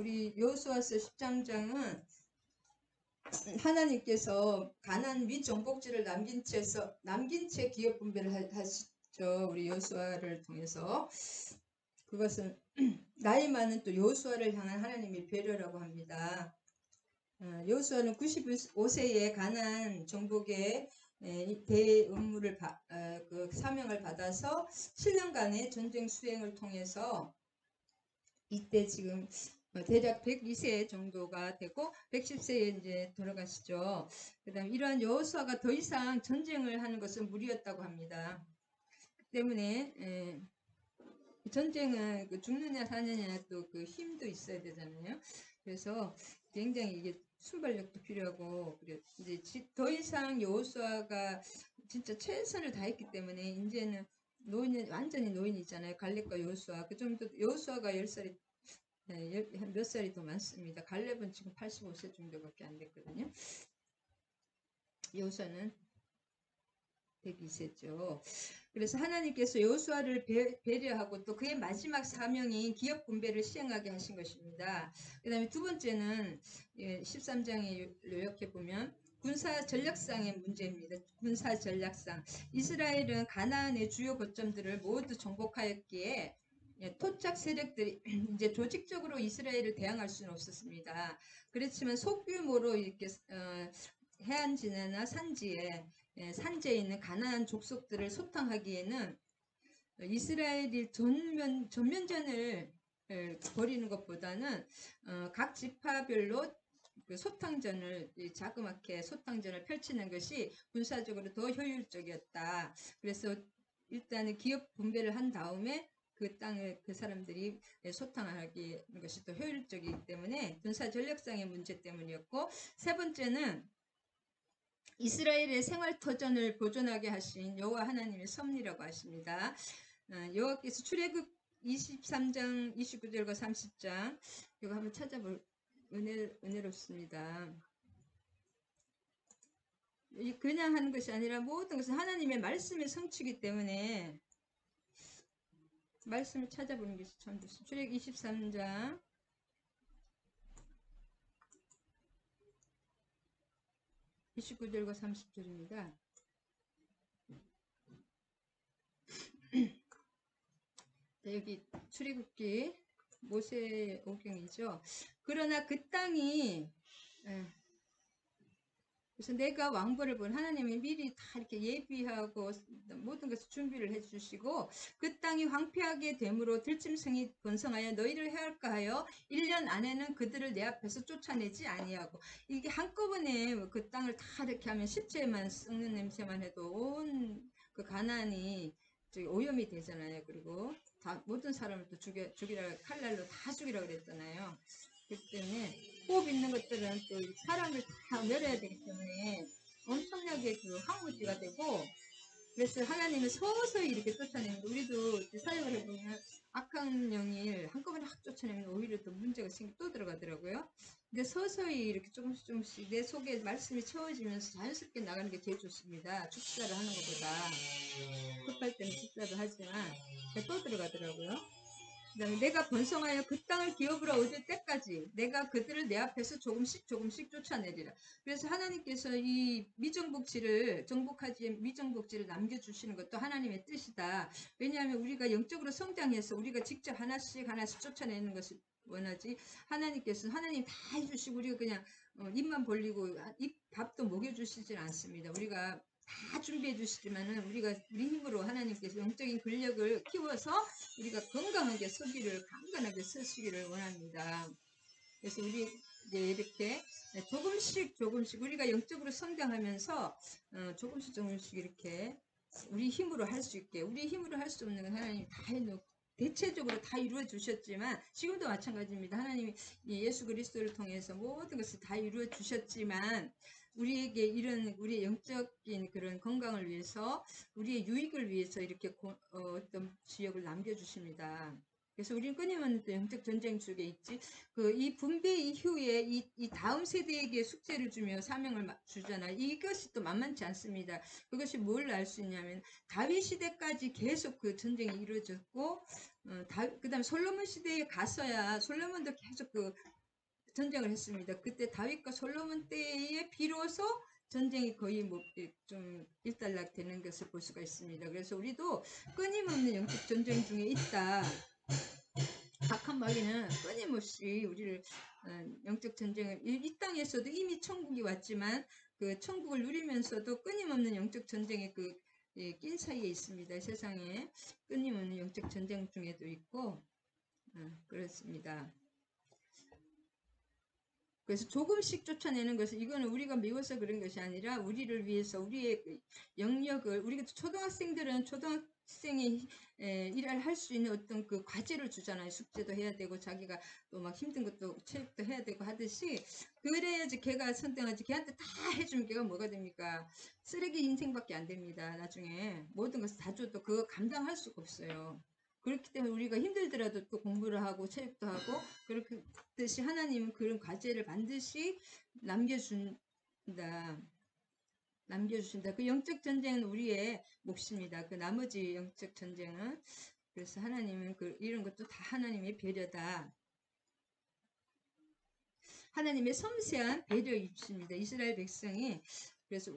우리 여호수아서 13장은 하나님께서 가나안 윗정복지를 남긴 채 기업 분배를 하시죠. 우리 여호수아를 통해서. 그것은 나이 많은 또 여호수아를 향한 하나님의 배려라고 합니다. 여호수아는 95세에 가나안 정복의 대임무를 그 사명을 받아서 7년간의 전쟁 수행을 통해서 이때 지금 대략 102세 정도가 되고 110세에 이제 돌아가시죠. 그다음 이러한 여호수아가 더 이상 전쟁을 하는 것은 무리였다고 합니다. 그 때문에 전쟁은 그 죽느냐 사느냐 또 그 힘도 있어야 되잖아요. 그래서 굉장히 이게 순발력도 필요하고 그래 이제 더 이상 여호수아가 진짜 최선을 다했기 때문에 이제는 완전히 노인이잖아요. 갈렙과 여호수아. 그 정도 여호수아가 10살이 몇 살이 더 많습니다. 갈렙은 지금 85세 정도밖에 안 됐거든요. 여호수아는 102세죠. 그래서 하나님께서 여호수아를 배려하고 또 그의 마지막 사명인 기업 분배를 시행하게 하신 것입니다. 그 다음에 두 번째는 13장에 요약해 보면 군사 전략상의 문제입니다. 군사 전략상. 이스라엘은 가나안의 주요 거점들을 모두 정복하였기에 토착 세력들이 이제 조직적으로 이스라엘을 대항할 수는 없었습니다. 그렇지만 소규모로 이렇게 해안 진해나 산지에 있는 가나안 족속들을 소탕하기에는 이스라엘이 전면전을 벌이는 것보다는 각 지파별로 그 소탕전을 자그맣게 소탕전을 펼치는 것이 군사적으로 더 효율적이었다. 그래서 일단은 기업 분배를 한 다음에 그 땅을 그 사람들이 소탕하기 것이 더 효율적이기 때문에 군사 전략상의 문제 때문이었고, 세 번째는 이스라엘의 생활터전을 보존하게 하신 여호와 하나님의 섭리라고 하십니다. 여호와께서 출애굽 23장 29절과 30장 이거 한번 찾아볼 은혜롭습니다. 그냥 하는 것이 아니라 모든 것은 하나님의 말씀의 성취이기 때문에 말씀을 찾아보는 것이 참 좋습니다. 출애굽 23장 29절과 30절입니다. 여기 출애굽기 모세 오경이죠. 그러나 그 땅이 그래서 내가 왕벌을 본 하나님이 미리 다 이렇게 예비하고 모든 것을 준비를 해주시고 그 땅이 황폐하게 되므로 들짐승이 번성하여 너희를 해할까 하여 1년 안에는 그들을 내 앞에서 쫓아내지 아니하고, 이게 한꺼번에 그 땅을 다 이렇게 하면 십제만 썩는 냄새만 해도 온 그 가나안이 오염이 되잖아요. 그리고 다 모든 사람을 또 죽이라 칼날로 다 죽이라 그랬잖아요. 그렇기 때문에 호흡 있는 것들은 또 사람을 다 멸해야 되기 때문에 엄청나게 그 황무지가 되고, 그래서 하나님은 서서히 이렇게 쫓아내는 거. 우리도 사역을 해보면 악한 영을 한꺼번에 확 쫓아내면 오히려 또 문제가 또 들어가더라고요. 근데 서서히 이렇게 조금씩 내 속에 말씀이 채워지면서 자연스럽게 나가는 게 제일 좋습니다. 축사를 하는 것보다. 급할 때는 축사도 하지만 또 들어가더라고요. 그 다음에 내가 번성하여 그 땅을 기업으로 얻을 때까지 내가 그들을 내 앞에서 조금씩 쫓아내리라. 그래서 하나님께서 이 미정복지를 남겨주시는 것도 하나님의 뜻이다. 왜냐하면 우리가 영적으로 성장해서 우리가 직접 하나씩 쫓아내는 것을 원하지, 하나님 다 해주시고 우리가 그냥 입만 벌리고 밥도 먹여주시질 않습니다. 우리가 다 준비해 주시지만은 우리 힘으로 하나님께서 영적인 근력을 키워서 우리가 건강하게 강건하게 서시기를 원합니다. 그래서 우리 이제 이렇게 조금씩 우리가 영적으로 성장하면서 조금씩 이렇게 우리 힘으로 할 수 있게, 우리 힘으로 할 수 없는 건 하나님이 다 해놓고 대체적으로 다 이루어 주셨지만 지금도 마찬가지입니다. 하나님이 예수 그리스도를 통해서 모든 것을 다 이루어 주셨지만 우리에게 우리의 영적인 그런 건강을 위해서, 우리의 유익을 위해서 이렇게 어떤 지역을 남겨주십니다. 그래서 우리는 끊임없는 영적 전쟁 속에 있지. 이 분배 이후에 이 다음 세대에게 숙제를 주며 사명을 주잖아요. 이것이 또 만만치 않습니다. 그것이 뭘 알 수 있냐면 다윗 시대까지 계속 그 전쟁이 이루어졌고, 그 다음 솔로몬 시대에 가서야 솔로몬도 계속 전쟁을 했습니다. 그때 다윗과 솔로몬 때에 비로소 전쟁이 거의 뭐 좀 일단락 되는 것을 볼 수가 있습니다. 그래서 우리도 끊임없는 영적 전쟁 중에 있다. 악한 마귀는 끊임없이 우리를 영적 전쟁을 이 땅에서도 이미 천국이 왔지만 그 천국을 누리면서도 끊임없는 영적 전쟁의 낀 사이에 있습니다. 세상에 끊임없는 영적 전쟁 중에도 있고 그렇습니다. 그래서 조금씩 쫓아내는 것은 이거는 우리가 미워서 그런 것이 아니라 우리를 위해서 우리의 영역을 우리가 초등학생들은 초등학생이 일을 할 수 있는 어떤 그 과제를 주잖아요. 숙제도 해야 되고 자기가 또 막 힘든 것도 체육도 해야 되고 하듯이 그래야지 걔가 선택하지 걔한테 다 해주면 걔가 뭐가 됩니까? 쓰레기 인생밖에 안 됩니다. 나중에 모든 것을 다 줘도 그거 감당할 수가 없어요. 그렇기 때문에 우리가 힘들더라도 또 공부를 하고 체육도 하고 그렇듯이 하나님은 그런 과제를 반드시 남겨주신다. 그 영적 전쟁은 우리의 몫입니다. 그 나머지 영적 전쟁은 그래서 하나님은 이런 것도 다 하나님의 배려다. 하나님의 섬세한 배려이십니다. 이스라엘 백성이 그래서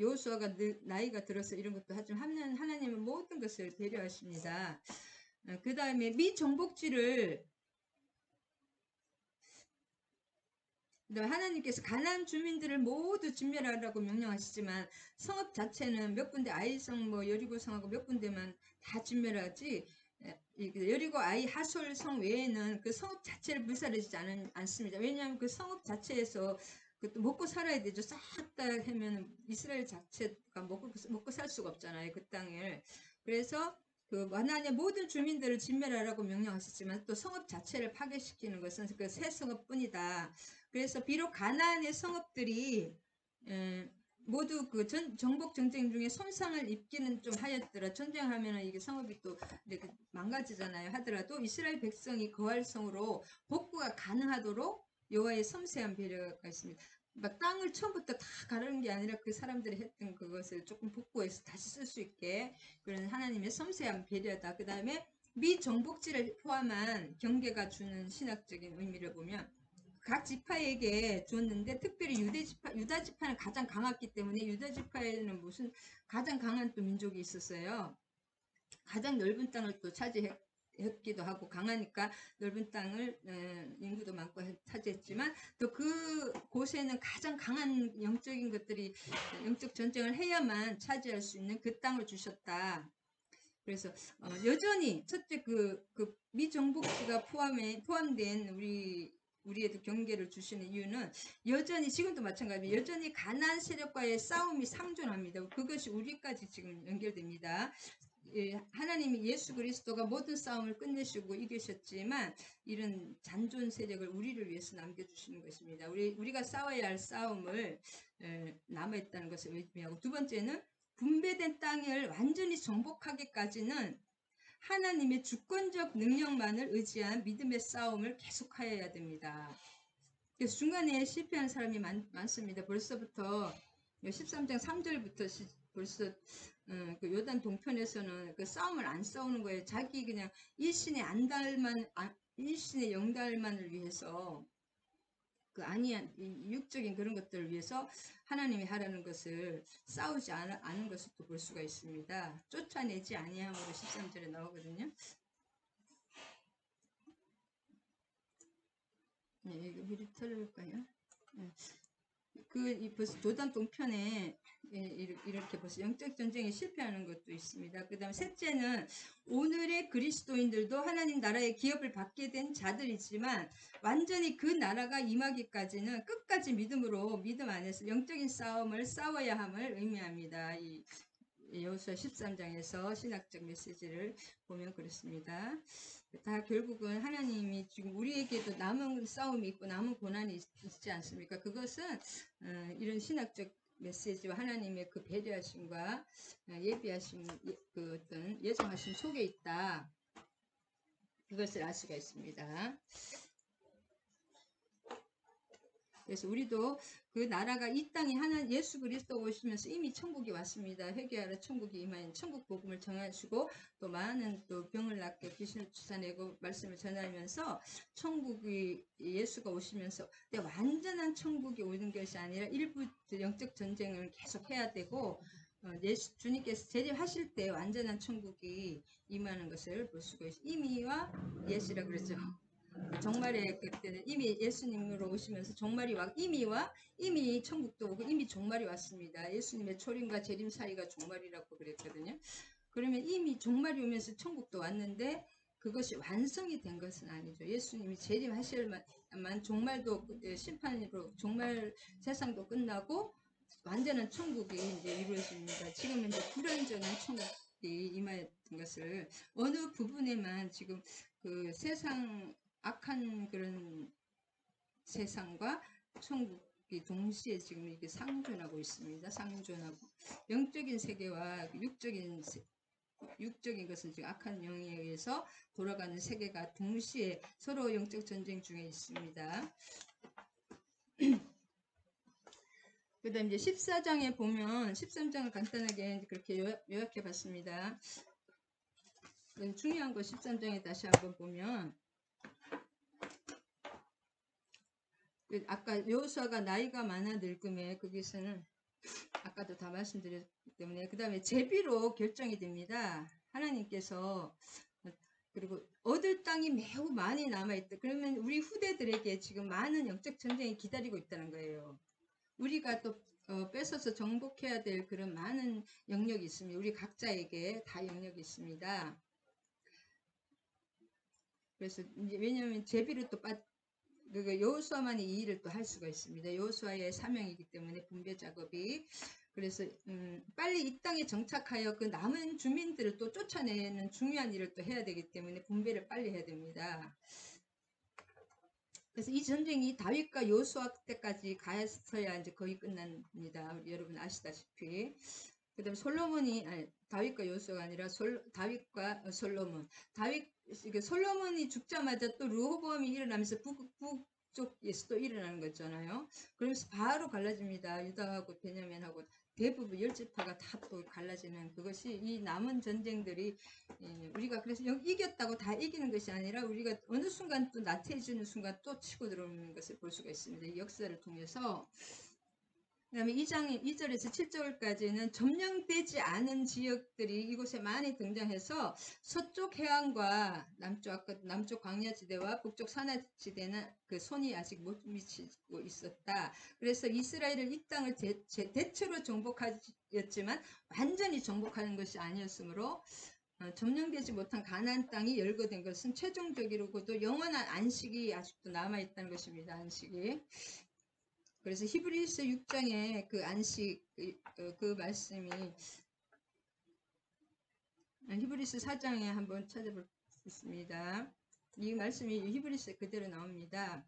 여호수아가 나이가 들어서 이런 것도 하지만 하나님은 모든 것을 배려하십니다. 그 다음에 미정복지를 그다음에 하나님께서 가나안 주민들을 모두 진멸하라고 명령하시지만 성읍 자체는 몇 군데 아이성 뭐 여리고 성하고 몇 군데만 다 진멸하지 여리고 아이 하솔 성 외에는 그 성읍 자체를 불사르지 않습니다. 왜냐하면 그 성읍 자체에서 그것도 먹고 살아야 되죠. 싹 다 하면 이스라엘 자체가 먹고 살 수가 없잖아요. 그 땅을. 그래서 그 가나안의 모든 주민들을 진멸하라고 명령하셨지만 또 성읍 자체를 파괴시키는 것은 그 새 성읍뿐이다. 그래서 비록 가나안의 성읍들이 모두 그 정복 전쟁 중에 손상을 입기는 좀 하였더라. 전쟁하면은 이게 성읍이 또 이렇게 망가지잖아요. 하더라도 이스라엘 백성이 거할 성으로 복구가 가능하도록 여호와의 섬세한 배려가 있습니다. 막 땅을 처음부터 다 가르는 게 아니라 그 사람들이 했던 그것을 조금 복구해서 다시 쓸 수 있게 그런 하나님의 섬세한 배려다. 그 다음에 미정복지를 포함한 경계가 주는 신학적인 의미를 보면 각 지파에게 줬는데 특별히 유다 지파는 가장 강했기 때문에 유다 지파에는 무슨 가장 강한 또 민족이 있었어요. 가장 넓은 땅을 또 차지했기도 하고 강하니까 넓은 땅을 인구도 많고 차지했지만 또 그 곳에는 가장 강한 영적인 것들이 영적 전쟁을 해야만 차지할 수 있는 그 땅을 주셨다. 그래서 여전히 첫째 그 미정복지가 포함된 우리에도 경계를 주시는 이유는 여전히 지금도 마찬가지로 여전히 가나안 세력과의 싸움이 상존합니다. 그것이 우리까지 지금 연결됩니다. 하나님이 예수 그리스도가 모든 싸움을 끝내시고 이기셨지만 이런 잔존 세력을 우리를 위해서 남겨주시는 것입니다. 우리가 싸워야 할 싸움을 남아있다는 것을 의미하고 두 번째는 분배된 땅을 완전히 정복하기까지는 하나님의 주권적 능력만을 의지한 믿음의 싸움을 계속하여야 됩니다. 그래서 중간에 실패하는 사람이 많습니다. 벌써부터 13장 3절부터 벌써 그 요단 동편에서는 그 싸움을 안 싸우는 거예요. 자기 그냥 일신의 일신의 영달만을 위해서 그 아니한 육적인 그런 것들을 위해서 하나님이 하라는 것을 싸우지 않은 것을 또 볼 수가 있습니다. 쫓아내지 아니함으로 13절에 나오거든요. 네, 이거 미리 털어볼까요? 네. 벌써 도단 동편에 이렇게 벌써 영적 전쟁에 실패하는 것도 있습니다. 그 다음 셋째는 오늘의 그리스도인들도 하나님 나라의 기업을 받게 된 자들이지만 완전히 그 나라가 임하기까지는 끝까지 믿음 안에서 영적인 싸움을 싸워야 함을 의미합니다. 이 여호수아 13장에서 신학적 메시지를 보면 그렇습니다. 다 결국은 하나님이 지금 우리에게도 남은 싸움이 있고 남은 고난이 있지 않습니까? 그것은 이런 신학적 메시지와 하나님의 그 배려하심과 예비하심 그 어떤 예정하심 속에 있다. 그것을 알 수가 있습니다. 그래서 우리도 그 나라가 이 땅에 하나 예수 그리스도 오시면서 이미 천국이 왔습니다. 회개하라 천국이 임하인 천국 복음을 전하시고 또 많은 또 병을 낫게 귀신을 쫓아내고 말씀을 전하면서 천국이 예수가 오시면서 완전한 천국이 오는 것이 아니라 일부 영적 전쟁을 계속 해야 되고 예수 주님께서 재림하실 때 완전한 천국이 임하는 것을 볼 수가 있습니다. 이미와 예시라 그러죠. 종말의 그때는 이미 예수님으로 오시면서 종말이 이미 천국도 오고 이미 종말이 왔습니다. 예수님의 초림과 재림 사이가 종말이라고 그랬거든요. 그러면 이미 종말이 오면서 천국도 왔는데 그것이 완성이 된 것은 아니죠. 예수님이 재림하실 만 종말도 심판으로 종말 세상도 끝나고 완전한 천국이 이제 이루어집니다. 지금은 이제 불완전한 천국이 임하였던 것을 어느 부분에만 지금 그 세상 악한 그런 세상과 천국이 동시에 지금 이게 상존하고 있습니다. 상존하고 영적인 세계와 육적인 것은 지금 악한 영에 의해서 돌아가는 세계가 동시에 서로 영적 전쟁 중에 있습니다. 그 다음 이제 14장에 보면 13장을 간단하게 그렇게 요약해 봤습니다. 중요한 거 13장에 다시 한번 보면 아까 여호수아가 나이가 많아 늙음에 거기서는 아까도 다 말씀드렸기 때문에 그 다음에 제비로 결정이 됩니다. 하나님께서 그리고 얻을 땅이 매우 많이 남아있다. 그러면 우리 후대들에게 지금 많은 영적 전쟁이 기다리고 있다는 거예요. 우리가 또 뺏어서 정복해야 될 그런 많은 영역이 있습니다. 우리 각자에게 다 영역이 있습니다. 그래서 이제 왜냐하면 제비로 또 여호수아만이 이 일을 또 할 수가 있습니다. 여호수아의 사명이기 때문에 분배 작업이 그래서 빨리 이 땅에 정착하여 그 남은 주민들을 또 쫓아내는 중요한 일을 또 해야 되기 때문에 분배를 빨리 해야 됩니다. 그래서 이 전쟁이 다윗과 여호수아 때까지 가서야 이제 거의 끝납니다. 우리 여러분 아시다시피. 그다음에 다윗과 여호수아가 아니라 다윗과 솔로몬. 솔로몬이 죽자마자 또 르호보암이 일어나면서 북쪽에서 또 일어나는 거잖아요. 그러면서 바로 갈라집니다. 유다하고 베냐민하고 대부분 10지파가 다 또 갈라지는 그것이 이 남은 전쟁들이 우리가 그래서 이겼다고 다 이기는 것이 아니라 우리가 어느 순간 또 나태해지는 순간 또 치고 들어오는 것을 볼 수가 있습니다. 이 역사를 통해서. 그 다음에 2절에서 7절까지는 점령되지 않은 지역들이 이곳에 많이 등장해서 서쪽 해안과 남쪽 광야지대와 북쪽 산하지대는 그 손이 아직 못 미치고 있었다. 그래서 이스라엘은 이 땅을 대체로 정복하였지만 완전히 정복하는 것이 아니었으므로 점령되지 못한 가나안 땅이 열거된 것은 최종적으로도 영원한 안식이 아직도 남아있다는 것입니다. 안식이. 그래서 히브리서 6장에 그 안식 그 말씀이 히브리서 4장에 한번 찾아보겠습니다. 이 말씀이 히브리서 그대로 나옵니다.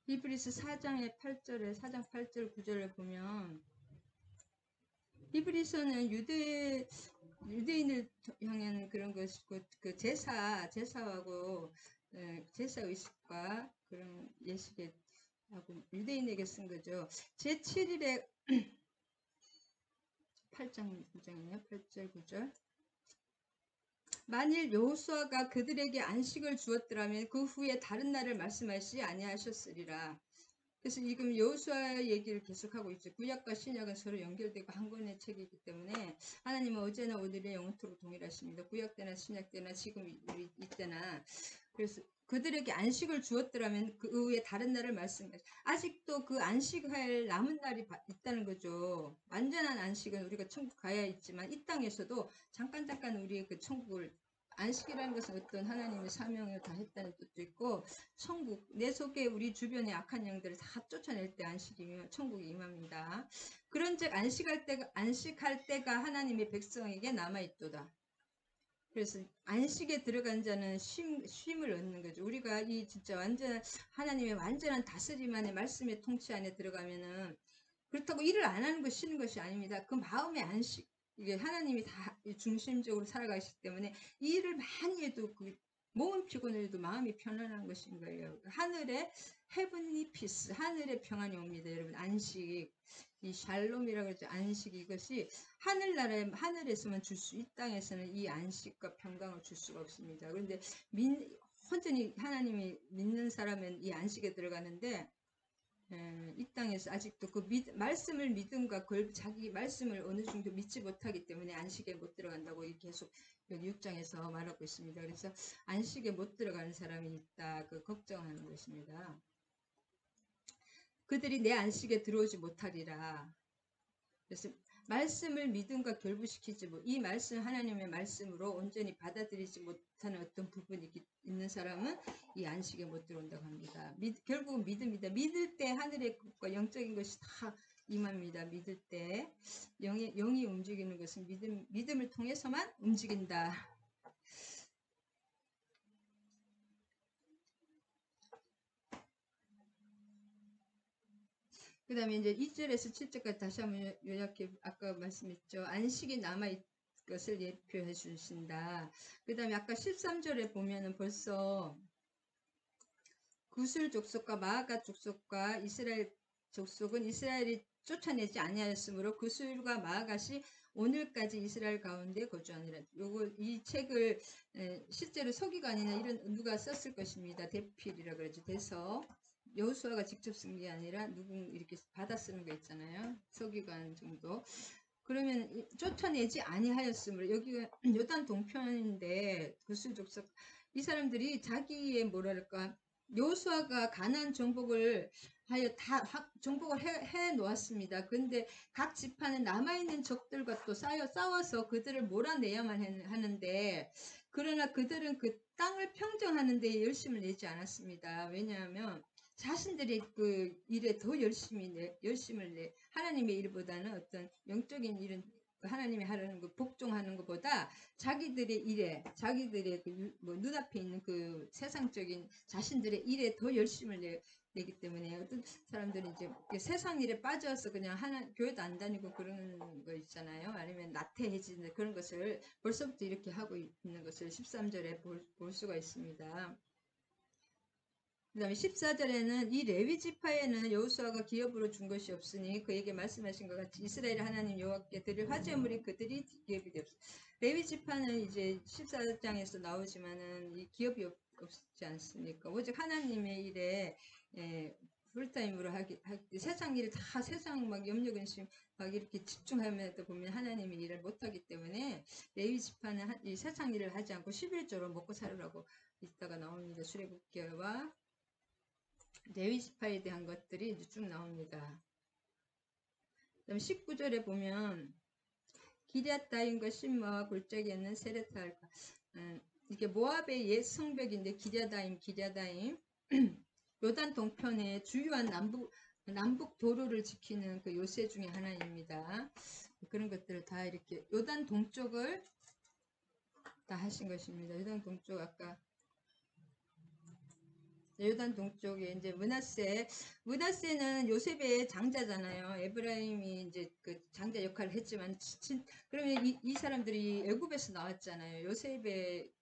히브리서 4장의 8절에 4장 8절 9절을 보면 히브리서는 유대인을 향한 그런 것이고 그 제사하고 제사 의식과 그런 예식에 하고 유대인에게 쓴 거죠. 제7일에 8장 9장이네요. 8절 9절. 만일 여호수아가 그들에게 안식을 주었더라면 그 후에 다른 날을 말씀하시지 아니하셨으리라. 그래서 지금 여호수아 얘기를 계속하고 있죠. 구약과 신약은 서로 연결되고 한 권의 책이기 때문에 하나님은 어제나 오늘의 영원토록 동일하십니다. 구약 때나 신약 때나 지금 우리 이때나. 그래서 그들에게 안식을 주었더라면 그 후에 다른 날을 말씀하시. 아직도 그 안식할 남은 날이 있다는 거죠. 완전한 안식은 우리가 천국 가야 있지만 이 땅에서도 잠깐 우리의 그 천국을 안식이라는 것은 어떤 하나님의 사명을 다 했다는 뜻도 있고 천국 내 속에 우리 주변의 악한 영들을 다 쫓아낼 때 안식이면 천국이 임합니다. 그런즉 안식할 때가 하나님의 백성에게 남아 있도다. 그래서 안식에 들어간 자는 쉼을 얻는 거죠. 우리가 이 진짜 완전 하나님의 완전한 다스림 안에 말씀의 통치 안에 들어가면은 그렇다고 일을 안 하는 거 쉬는 것이 아닙니다. 그 마음의 안식 이게 하나님이 다 중심적으로 살아가시기 때문에 일을 많이 해도 그 몸은 피곤해도 마음이 편안한 것인 거예요. 하늘의 헤븐리 피스, 하늘의 평안이 옵니다. 여러분 안식, 이 샬롬이라고 그러죠. 안식 이것이 하늘나라에 하늘에서만 줄 수, 이 땅에서는 이 안식과 평강을 줄 수가 없습니다. 그런데 온전히 하나님이 믿는 사람은 이 안식에 들어가는데 이 땅에서 아직도 그 말씀을 믿음과 자기 말씀을 어느 정도 믿지 못하기 때문에 안식에 못 들어간다고 계속 여기 6장에서 말하고 있습니다. 그래서 안식에 못 들어가는 사람이 있다. 그 걱정하는 것입니다. 그들이 내 안식에 들어오지 못하리라. 그래서 말씀을 믿음과 결부시키지 이 말씀 하나님의 말씀으로 온전히 받아들이지 못하는 어떤 부분이 있는 사람은 이 안식에 못 들어온다고 합니다. 결국은 믿음이다. 믿을 때 하늘의 것과 영적인 것이 다 임합니다. 믿을 때 영이 움직이는 것은 믿음을 통해서만 움직인다. 그 다음에 이제 2절에서 7절까지 다시 한번 요약해, 아까 말씀했죠. 안식이 남아있 것을 예표해 주신다. 그 다음에 아까 13절에 보면은 벌써 구슬 족속과 마아가 족속과 이스라엘 족속은 이스라엘이 쫓아내지 아니하였으므로 구슬과 마아갓이 오늘까지 이스라엘 가운데 거주하니라. 이 책을 실제로 서기관이나 이런 누가 썼을 것입니다. 대필이라 그러죠. 돼서 여호수아가 직접 쓴 게 아니라 누구 이렇게 받아 쓰는 거 있잖아요. 서기관 정도. 그러면 쫓아내지 아니하였으므로 여기가 요단 동편인데 구슬 족속 이 사람들이 자기의 뭐랄까 여호수아가 가나안 정복을 하여 다 정복을 해 놓았습니다. 근데 각 지파는 남아있는 적들과 또 싸워서 그들을 몰아내야만 하는데 그러나 그들은 그 땅을 평정하는 데 열심을 내지 않았습니다. 왜냐하면 자신들이 그 일에 더 열심을 내 하나님의 일보다는 어떤 영적인 일은 하나님이 하려는 거 복종하는 것보다 자기들의 일에 자기들의 뭐 눈앞에 있는 그 세상적인 자신들의 일에 더 열심을 내기 때문에 어떤 사람들은 이제 세상 일에 빠져서 그냥 교회도 안 다니고 그러는 거 있잖아요. 아니면 나태해지는 그런 것을 벌써부터 이렇게 하고 있는 것을 13절에 볼 수가 있습니다. 그 다음에 14절에는 이 레위 지파에는 여호수아가 기업으로 준 것이 없으니 그에게 말씀하신 것 같이 이스라엘 하나님 여호와께 드릴 화제물이 그들이 기업이 되었습니다. 레위 지파는 이제 14장에서 나오지만은 이 기업이 없지 않습니까? 오직 하나님의 일에 풀타임으로 하기 세상 일을 다 세상 막 염려 근심 막 이렇게 집중하면서 보면 하나님의 일을 못하기 때문에 레위 지파는 이 세상 일을 하지 않고 11조로 먹고 살으라고 있다가 나옵니다. 출애굽기와 레위 지파에 대한 것들이 이제 쭉 나옵니다. 그다음 19절에 보면 기럇다임과 심마와 골짜기에 있는 세레타할까 이게 모압의 옛 성벽인데 기럇다임 요단 동편의 주요한 남북 도로를 지키는 그 요새 중에 하나입니다. 그런 것들을 다 이렇게 요단 동쪽을 다 하신 것입니다. 요단 동쪽 아까 요단 동쪽에 이제 문하세는 요셉의 장자잖아요. 에브라임이 이제 그 장자 역할을 했지만 그러면 이 사람들이 애굽에서 나왔잖아요. 요셉의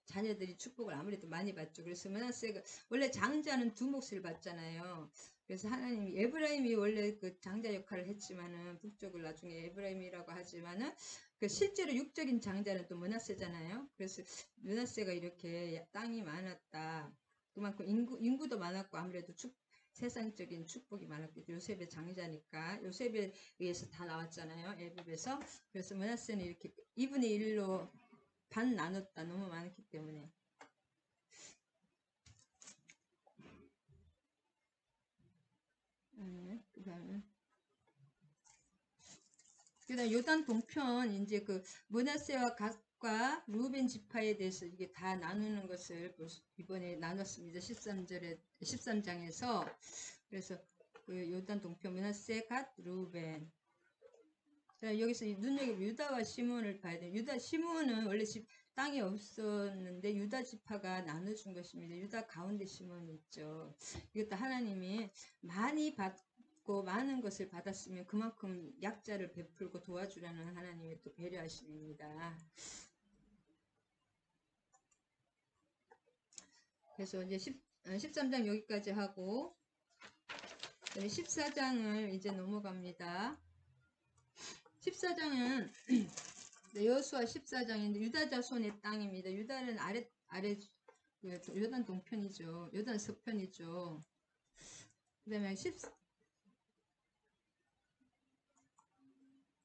자녀들이 축복을 아무래도 많이 받죠. 그래서 문하세가 원래 장자는 두 몫을 받잖아요. 그래서 하나님이 에브라임이 원래 그 장자 역할을 했지만은 북쪽을 나중에 에브라임이라고 하지만은 그 실제로 육적인 장자는 또 문하세잖아요. 그래서 문하세가 이렇게 땅이 많았다. 그만큼 인구도 많았고 아무래도 세상적인 축복이 많았고 요셉의 장자니까 요셉에 의해서 다 나왔잖아요. 애굽에서. 그래서 문하세는 이렇게 2분의 1로 반 나눴다. 너무 많았기 때문에. 그다음 요단 동편 이제 그 문하세와 갓과 루벤 지파에 대해서 이게 다 나누는 것을 이번에 나눴습니다. 13장에서 그래서 그 요단 동편 문하세 갓 루벤 자, 여기서 눈여겨 유다와 시몬을 봐야 돼요. 시몬은 원래 땅이 없었는데 유다 지파가 나눠준 것입니다. 유다 가운데 시몬이 있죠. 이것도 하나님이 많이 받고 많은 것을 받았으면 그만큼 약자를 베풀고 도와주라는 하나님의 또 배려하심입니다. 그래서 이제 13장 여기까지 하고 14장을 이제 넘어갑니다. 14장은 여호수아 14장인데 유다 자손의 땅입니다. 유다는 아래 요단 동편이죠. 요단 서편이죠. 그다음에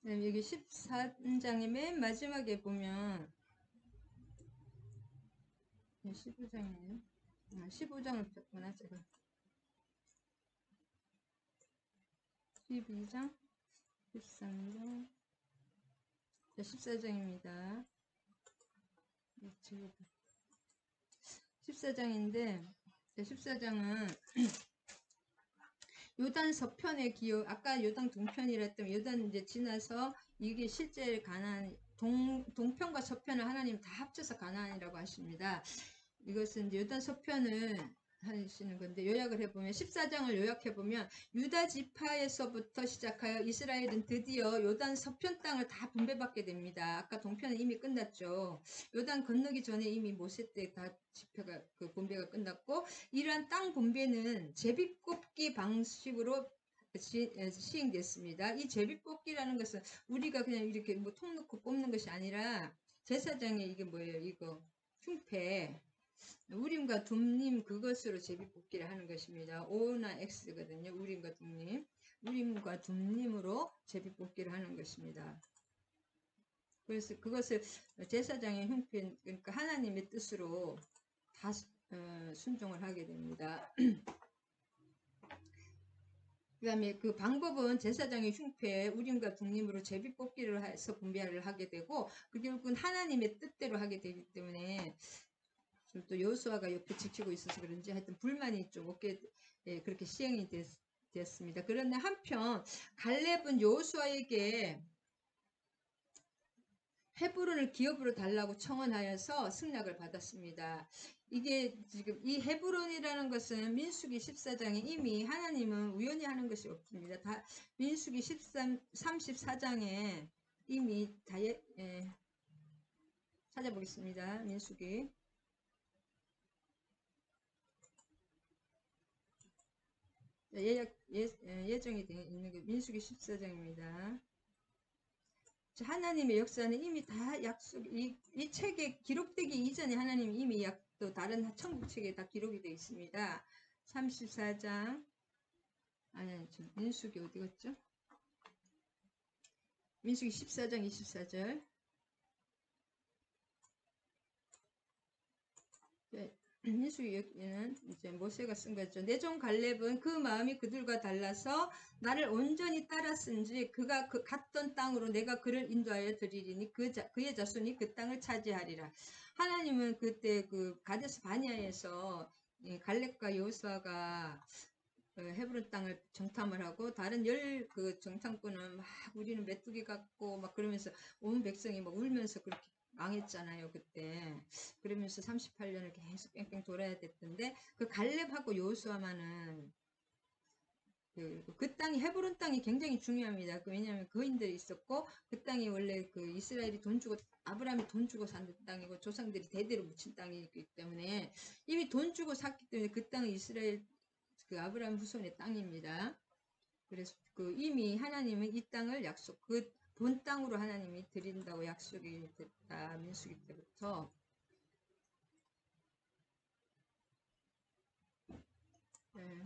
여기 14장의 맨 마지막에 보면 15장이에요. 15장을 폈구나 제가. 12장 13장 14장입니다. 14장인데 14장은 요단 서편의 기억, 아까 요단 동편이라 했더니 요단 이제 지나서 이게 실제 가나안, 동편과 서편을 하나님 다 합쳐서 가나안이라고 하십니다. 이것은 이제 요단 서편을 하시는 건데 요약을 해보면 14장을 요약해보면 유다 지파에서부터 시작하여 이스라엘은 드디어 요단 서편 땅을 다 분배받게 됩니다. 아까 동편은 이미 끝났죠. 요단 건너기 전에 이미 모세 때 다 지표가 그 분배가 끝났고 이러한 땅 분배는 제비뽑기 방식으로 시행됐습니다. 이 제비뽑기라는 것은 우리가 그냥 이렇게 뭐 통 놓고 뽑는 것이 아니라 제사장에 이게 뭐예요? 이거 흉패 우림과 둠님 그것으로 제비뽑기를 하는 것입니다. O나 X거든요. 우림과 둠님. 우림과 둠님으로 제비뽑기를 하는 것입니다. 그래서 그것을 제사장의 형편, 그러니까 하나님의 뜻으로 다 순종을 하게 됩니다. 그 다음에 그 방법은 제사장의 흉패, 우림과 둠님으로 제비뽑기를 해서 분배를 하게 되고 그 결국은 하나님의 뜻대로 하게 되기 때문에 또 여호수아가 옆에 지키고 있어서 그런지 하여튼 불만이 좀 없게 그렇게 시행이 됐습니다. 그런데 한편 갈렙은 여호수아에게 헤브론을 기업으로 달라고 청원하여서 승낙을 받았습니다. 이게 지금 이 헤브론이라는 것은 민수기 14장에 이미 하나님은 우연히 하는 것이 없습니다. 다 민수기 34장에 이미 다 찾아보겠습니다. 민수기 예정이 되어 있는 게 민수기 14장입니다. 하나님의 역사는 이미 다 이 책에 기록되기 이전에 하나님이 이미 또 다른 천국 책에 다 기록이 되어 있습니다. 34장 아니 민수기 어디 갔죠? 민수기 14장 24절 민수기는 이제 모세가 쓴 거죠. 내 종 갈렙은 그 마음이 그들과 달라서 나를 온전히 따랐은지 그가 그 갔던 땅으로 내가 그를 인도하여 드리리니 그의 자손이 그 땅을 차지하리라. 하나님은 그때 그 가데스 바니아에서 갈렙과 여호수아가 헤브론 땅을 정탐을 하고 다른 그 정탐꾼은 막 우리는 메뚜기 같고 막 그러면서 온 백성이 막 울면서 그렇게 망했잖아요 그때. 그러면서 38년을 계속 뺑뺑 돌아야 됐던데 그 갈렙하고 여호수아만은 그 땅이 헤브론 땅이 굉장히 중요합니다. 왜냐하면 거인들이 있었고 그 땅이 원래 그 이스라엘이 돈 주고 아브라함이 돈 주고 산 땅이고 조상들이 대대로 묻힌 땅이기 때문에 이미 돈 주고 샀기 때문에 그 땅은 이스라엘 그 아브라함 후손의 땅입니다. 그래서 그 이미 하나님은 이 땅을 약속 그 본 땅으로 하나님이 드린다고 약속이 됐다. 민수기 때부터.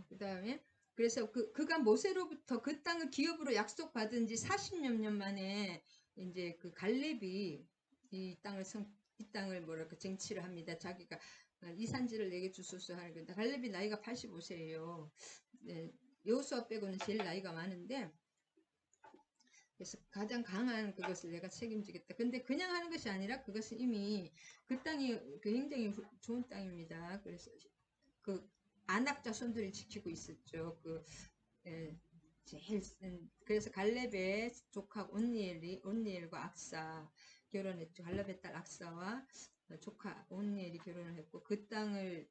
그 다음에 그래서 그가 모세로부터 그 땅을 기업으로 약속받은 지 40여 년 만에 이제 그 갈렙이 이 땅을 뭐랄까 쟁취를 합니다. 자기가 이 산지를 내게 주소서 하는 건데 갈렙이 나이가 85세예요. 네, 여호수아 빼고는 제일 나이가 많은데 그래서 가장 강한 그것을 내가 책임지겠다. 근데 그냥 하는 것이 아니라 그것은 이미 그 땅이 굉장히 좋은 땅입니다. 그래서 그 안악 자손들이 지키고 있었죠. 제일 그래서 갈렙의 조카 온니엘과 악사 결혼했죠. 갈렙의 딸 악사와 조카 온니엘이 결혼을 했고 그 땅을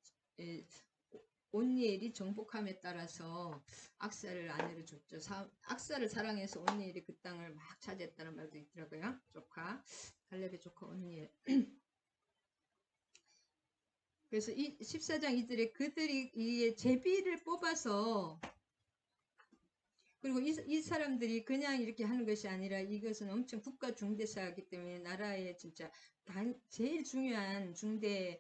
온니엘이 정복함에 따라서 악사를 아내로 줬죠. 악사를 사랑해서 온니엘이 그 땅을 막 차지했다는 말도 있더라고요. 조카 갈렙의 조카 온니엘. 그래서 이 14장 이들의 그들이 이 제비를 뽑아서 그리고 이 사람들이 그냥 이렇게 하는 것이 아니라 이것은 엄청 국가 중대사이기 때문에 나라의 진짜 제일 중요한 중대한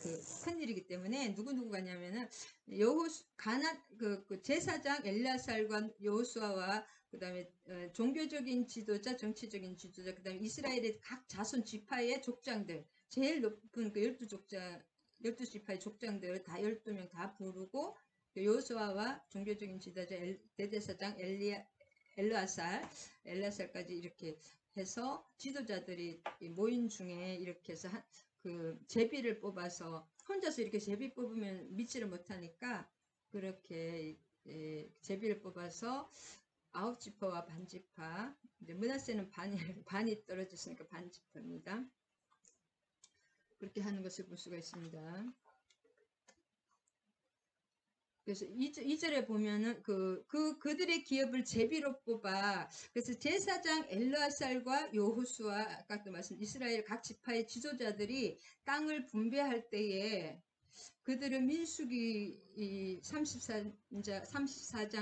그 큰일이기 때문에 누구누구가 냐면은 그 제사장 엘리아살과 여호수아와 그 다음에 종교적인 지도자, 정치적인 지도자, 그 다음에 이스라엘의 각 자손 지파의 족장들, 제일 높은 그 12지파의 족장들 다 12명 다 부르고 여호수아와 종교적인 지도자 대제사장 엘르아살까지 이렇게 해서 지도자들이 모인 중에 이렇게 해서 그 제비를 뽑아서 혼자서 이렇게 제비 뽑으면 믿지를 못하니까 그렇게 제비를 뽑아서 9지파와 반지파, 이제 므낫세는 반이 떨어졌으니까 반지파입니다. 그렇게 하는 것을 볼 수가 있습니다. 그래서 2절에 보면은 그들의 기업을 제비로 뽑아. 그래서 제사장 엘르아살과 여호수아, 아까도 말씀 이스라엘 각 지파의 지도자들이 땅을 분배할 때에 그들은 민수기 34장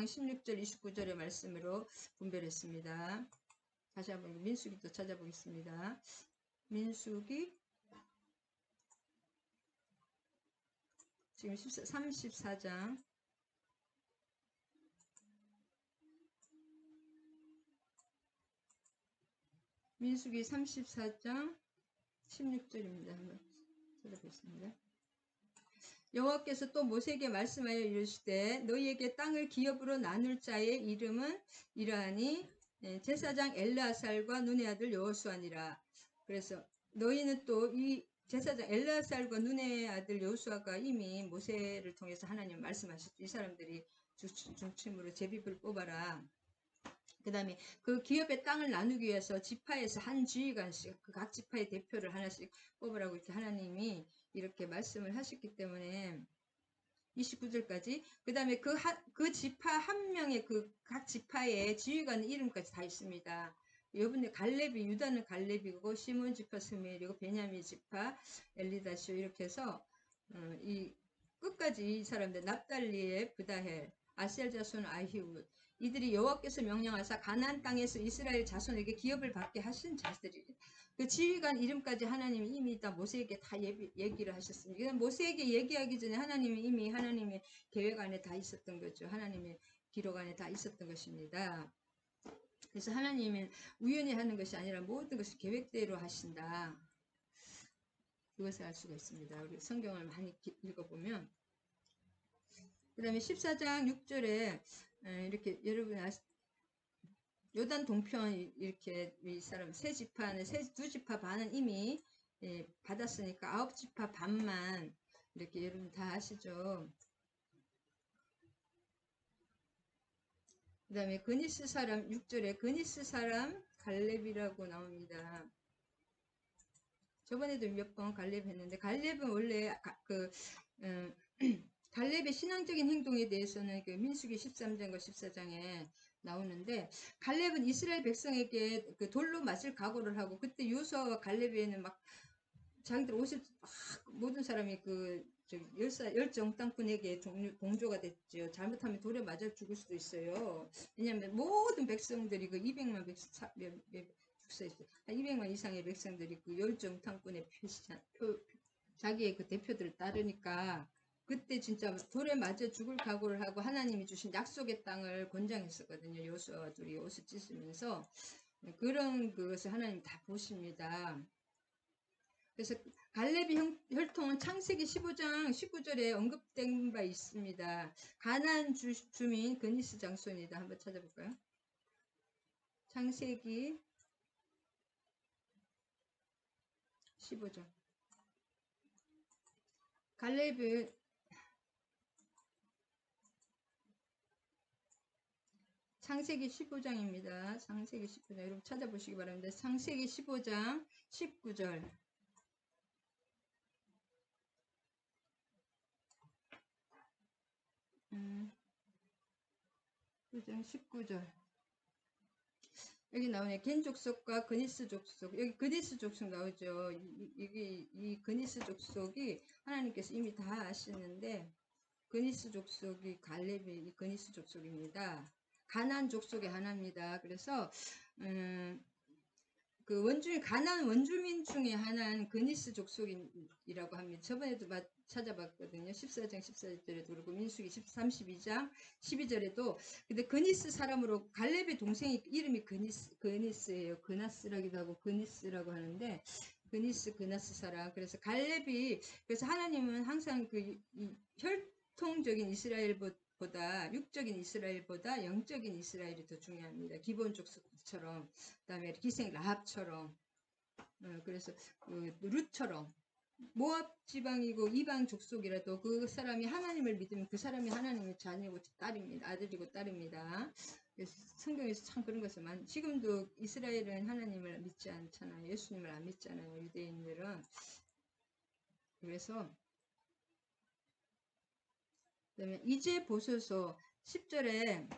16절 29절의 말씀으로 분배를 했습니다. 다시 한번 민수기도 찾아보겠습니다. 민수기 지금 34장 민수기 34장 16절입니다. 한번 찾아보겠습니다. 여호와께서 또 모세에게 말씀하여 이르시되 너희에게 땅을 기업으로 나눌 자의 이름은 이러하니 제사장 엘르아살과 눈의 아들 여호수아니라. 그래서 너희는 또 이 제사장 엘르아살과 눈의 아들 여호수아가 이미 모세를 통해서 하나님 말씀하셨죠. 이 사람들이 중심으로 제비를 뽑아라. 그 다음에 그 기업의 땅을 나누기 위해서 지파에서 한 지휘관씩 그 각 지파의 대표를 하나씩 뽑으라고 이렇게 하나님이 이렇게 말씀을 하셨기 때문에 29절까지 그 다음에 그 지파 한 명의 그 각 지파의 지휘관 이름까지 다 있습니다. 여러분들 갈렙이 유다는 갈렙이고 시몬 지파 스멜이고 베냐민 지파 엘리다쇼 이렇게 해서 이 끝까지 이 사람들 납달리의 브다헬 아셀 자손 아히웃 이들이 여호와께서 명령하사 가나안 땅에서 이스라엘 자손에게 기업을 받게 하신 자들이 그 지휘관 이름까지 하나님이 이미 다 모세에게 다 얘기를 하셨습니다. 모세에게 얘기하기 전에 하나님이 이미 하나님의 계획 안에 다 있었던 거죠. 하나님의 기록 안에 다 있었던 것입니다. 그래서 하나님은 우연히 하는 것이 아니라 모든 것을 계획대로 하신다. 그것을 알 수가 있습니다. 우리 성경을 많이 읽어보면 그 다음에 14장 6절에 이렇게 여러분 요단 동편 이렇게 이 사람 세 지파는 두 지파 반은 이미 받았으니까 9지파 반만 이렇게 여러분 다 아시죠. 그 다음에 그니스 사람 6절에 그니스 사람 갈렙이라고 나옵니다. 저번에도 몇 번 갈렙 했는데 갈렙은 원래 갈렙의 신앙적인 행동에 대해서는 그 민수기 13장과 14장에 나오는데 갈렙은 이스라엘 백성에게 그 돌로 맞을 각오를 하고 그때 요수아와 갈렙에는 막 자기들 옷을 막 모든 사람이 그 열정땅꾼에게 동조가 됐죠. 잘못하면 돌에 맞아 죽을 수도 있어요. 왜냐하면 모든 백성들이 그 200만 백성 200만 이상의 백성들이 그 열정땅꾼의 자기의 그 대표들을 따르니까 그때 진짜 돌에 맞아 죽을 각오를 하고 하나님이 주신 약속의 땅을 권장했었거든요. 여호수아와 둘이 옷을 찢으면서 그런 그것을 하나님 다 보십니다. 그래서 갈렙의 혈통은 창세기 15장 19절에 언급된 바 있습니다. 가나안 주민 그니스 장손이다. 한번 찾아볼까요? 창세기 15장 갈렙은 창세기 15장입니다. 창세기 15장 여러분 찾아보시기 바랍니다. 창세기 15장 19절 9장 19절. 여기 나오네. 겐 족속과 그니스 족속. 여기 그니스 족속 나오죠. 이 그니스 족속이 하나님께서 이미 다 아시는데, 그니스 족속이 갈렙이 이 그니스 족속입니다. 가나안 족속의 하나입니다. 그래서 그 가나안 원주민 중에 하나는 그니스 족속이라고 합니다. 저번에도 찾아봤거든요. 14장 14절에도 그렇고 민수기 32장 12절에도. 근데 그니스 사람으로 갈렙의 동생이 이름이 그니스예요. 그나스라기도 하고 그니스라고 하는데, 그나스 사람. 그래서 갈렙이, 그래서 하나님은 항상 그 혈통적인 이스라엘보다, 육적인 이스라엘보다 영적인 이스라엘이 더 중요합니다. 기본 족속처럼, 그다음에 기생 라합처럼, 그래서 룻처럼 모압 지방이고 이방 족속이라도 그 사람이 하나님을 믿으면 그 사람이 하나님의 자녀고 딸입니다. 아들이고 딸입니다. 성경에서 참 그런 것을 지금도 이스라엘은 하나님을 믿지 않잖아요. 예수님을 안 믿잖아요. 유대인들은. 그래서 그다음에 이제 보소서 10절에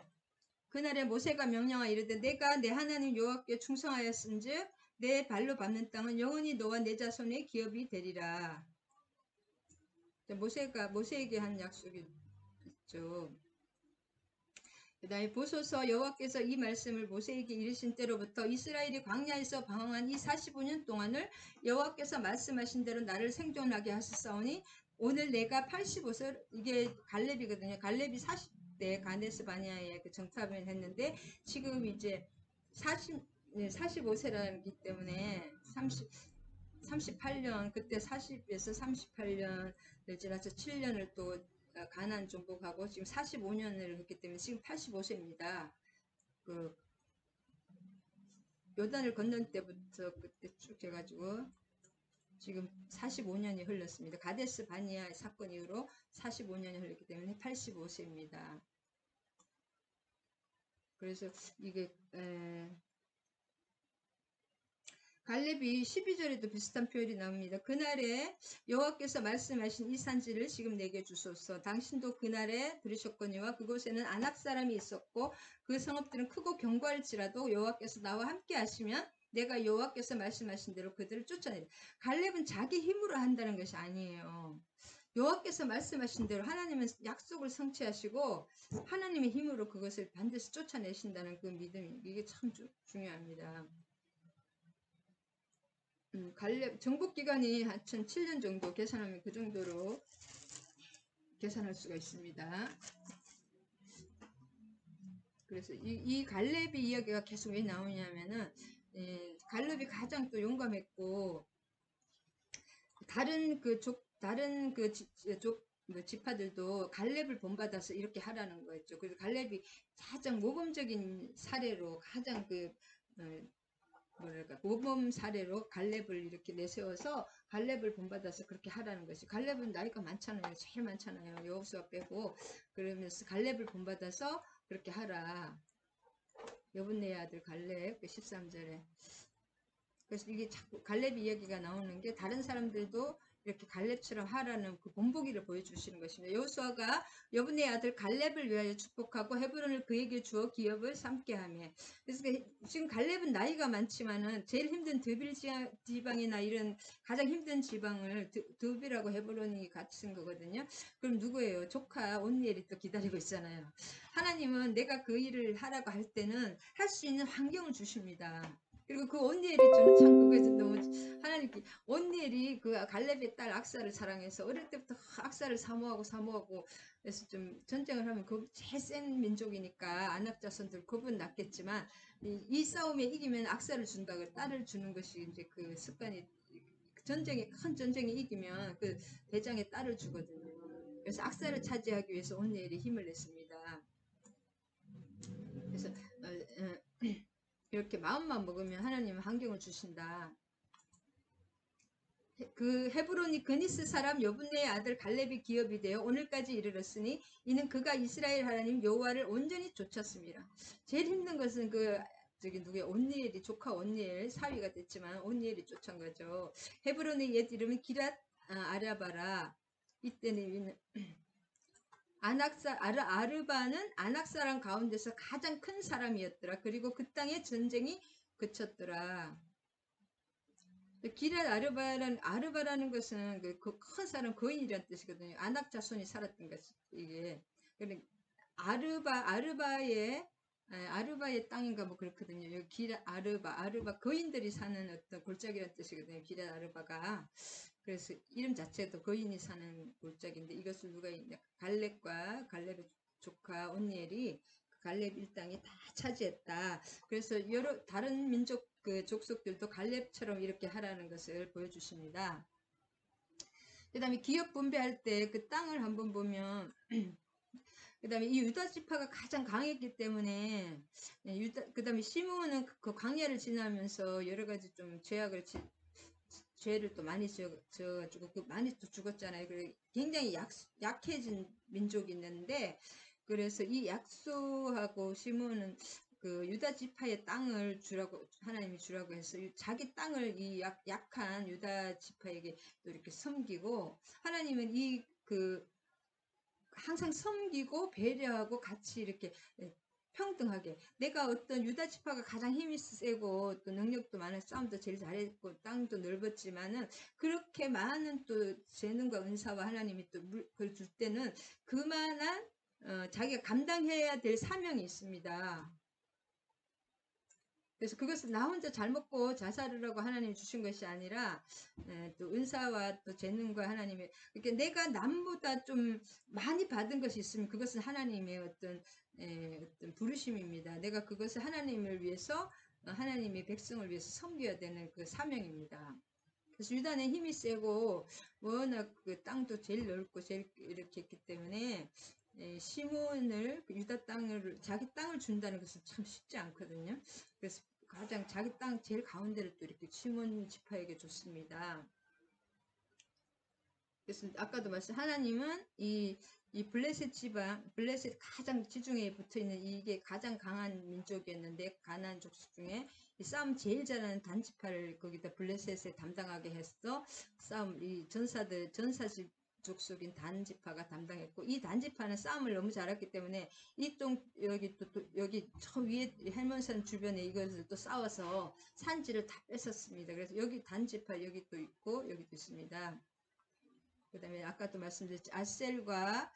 그날에 모세가 명령하여 이르되 내가 내 하나님 여호와께 충성하였은즉 내 발로 밟는 땅은 영원히 너와 내 자손의 기업이 되리라. 모세에게 한 약속이 있죠. 그 다음에 보소서 여호와께서 이 말씀을 모세에게 이르신 때로부터 이스라엘이 광야에서 방황한 이 45년 동안을 여호와께서 말씀하신 대로 나를 생존하게 하셨사오니 오늘 내가 85세, 이게 갈렙이거든요. 갈렙이 40대 가데스 바네아에 그 정탐을 했는데 지금 이제 45세라기 때문에 38년, 그때 40에서 38년을 지나서 7년을 또 가나안 정복하고 지금 45년을 했기 때문에 지금 85세입니다. 그 요단을 건넌 때부터 그때 쭉 해가지고 지금 45년이 흘렀습니다. 가데스 바니아 사건 이후로 45년이 흘렀기 때문에 85세입니다. 그래서 이게 갈렙이 12절에도 비슷한 표현이 나옵니다. 그날에 여호와께서 말씀하신 이 산지를 지금 내게 주소서. 당신도 그날에 들으셨거니와 그곳에는 아낙 사람이 있었고 그 성읍들은 크고 견고할지라도 여호와께서 나와 함께 하시면 내가 여호와께서 말씀하신 대로 그들을 쫓아내리라. 갈렙은 자기 힘으로 한다는 것이 아니에요. 여호와께서 말씀하신 대로 하나님은 약속을 성취하시고 하나님의 힘으로 그것을 반드시 쫓아내신다는 그 믿음이, 이게 참 중요합니다. 갈렙 정복 기간이 한 7년 정도 계산하면 그 정도로 계산할 수가 있습니다. 그래서 이 갈렙의 이야기가 계속 왜 나오냐면은 갈렙이 가장 또 용감했고 다른 지파들도 갈렙을 본받아서 이렇게 하라는 거였죠. 그래서 갈렙이 가장 모범적인 사례로 가장 모범 사례로 갈렙을 이렇게 내세워서 갈렙을 본받아서 그렇게 하라는 것이. 갈렙은 나이가 많잖아요. 제일 많잖아요. 여호수아 빼고. 그러면서 갈렙을 본받아서 그렇게 하라. 여분네의 아들 갈렙 13절에. 그래서 이게 자꾸 갈렙 이야기가 나오는 게 다른 사람들도 이렇게 갈렙처럼 하라는 그 본보기를 보여주시는 것입니다. 여호수아가 여분의 아들 갈렙을 위하여 축복하고 헤브론을 그에게 주어 기업을 삼게 하며. 그래서 지금 갈렙은 나이가 많지만은 제일 힘든 드빌 지방이나 이런 가장 힘든 지방을 드빌하고 헤브론이 같은 거거든요. 그럼 누구예요? 조카 온니엘이 또 기다리고 있잖아요. 하나님은 내가 그 일을 하라고 할 때는 할 수 있는 환경을 주십니다. 그리고 그 온니엘이 저는 참 그거에서 너무 하나님께, 온니엘이 그 갈렙의 딸 악사를 사랑해서 어릴 때부터 악사를 사모하고 그래서 좀 전쟁을 하면 그 제일 센 민족이니까 아낙 자손들 그분 낫겠지만 이 싸움에 이기면 악사를 준다고 딸을 주는 것이 이제 그 습관이, 큰 전쟁에 이기면 그 대장에 딸을 주거든요. 그래서 악사를 차지하기 위해서 온니엘이 힘을 냈습니다. 그래서 이렇게 마음만 먹으면 하나님은 환경을 주신다. 그 헤브론이 그니스 사람 여분네의 아들 갈렙이 기업이 되어 오늘까지 이르렀으니 이는 그가 이스라엘 하나님 여호와를 온전히 좇았습니다. 제일 힘든 것은 온니엘이, 조카 온니엘 사위가 됐지만 온니엘이 쫓은 거죠. 헤브론의 옛 이름은 기랏 아라바라. 이때는 아르바는 아낙 사람 가운데서 가장 큰 사람이었더라. 그리고 그 땅에 전쟁이 그쳤더라. 기럇 아르바라는 것은 그 큰 사람 거인이라는 뜻이거든요. 아낙 자손이 살았던 것이 이게. 그러니까 아르바의 땅인가 뭐 그렇거든요. 여기 기럇 아르바 거인들이 사는 어떤 골짜기라는 뜻이거든요. 기럇 아르바가. 그래서 이름 자체도 거인이 사는 골짜기인데 이것을 누가 있냐? 갈렙의 조카 온니엘이 갈렙 일당이 다 차지했다. 그래서 여러 다른 민족 그 족속들도 갈렙처럼 이렇게 하라는 것을 보여주십니다. 그 다음에 기업 분배할 때 그 땅을 한번 보면 그 다음에 이 유다 지파가 가장 강했기 때문에 그 다음에 시므온은 그 광야를 지나면서 여러 가지 좀 죄를 또 많이 져가지고 많이 또 죽었잖아요. 그래 굉장히 약해진 민족이 있는데 그래서 이 약소하고 시므온은 그 유다 지파의 땅을 하나님이 주라고 해서 자기 땅을 이 약한 유다 지파에게 또 이렇게 섬기고 하나님은 항상 섬기고 배려하고 같이 이렇게 평등하게 내가 어떤 유다 지파가 가장 힘이 세고 또 능력도 많은 싸움도 제일 잘했고 땅도 넓었지만은 그렇게 많은 또 재능과 은사와 하나님이 또 그걸 줄 때는 그만한 자기가 감당해야 될 사명이 있습니다. 그래서 그것은 나 혼자 잘 먹고 잘 살으라고 하나님이 주신 것이 아니라 또 은사와 또 재능과 하나님의 그러니까 내가 남보다 좀 많이 받은 것이 있으면 그것은 하나님의 어떤 부르심입니다. 내가 그것을 하나님을 위해서 하나님의 백성을 위해서 섬겨야 되는 그 사명입니다. 그래서 유다는 힘이 세고 워낙 그 땅도 제일 넓고 제일 이렇게 했기 때문에 시몬을 유다 땅을 자기 땅을 준다는 것은 참 쉽지 않거든요. 그래서 가장 자기 땅 제일 가운데를 또 이렇게 시몬 지파에게 줬습니다. 그래서 아까도 말씀 하나님은 이 블레셋 지방 블레셋 가장 지중해에 붙어있는 이게 가장 강한 민족이었는데 가나안 족속 중에 이 싸움 제일 잘하는 단지파를 거기다 블레셋에 담당하게 했어. 싸움 이 전사집 족속인 단지파가 담당했고 이 단지파는 싸움을 너무 잘했기 때문에 이쪽 여기 저 위에 헬몬산 주변에 이것을 또 싸워서 산지를 다 뺏었습니다. 그래서 여기 단지파 여기 또 있고 여기도 있습니다. 그 다음에 아까도 말씀드렸지 아셀과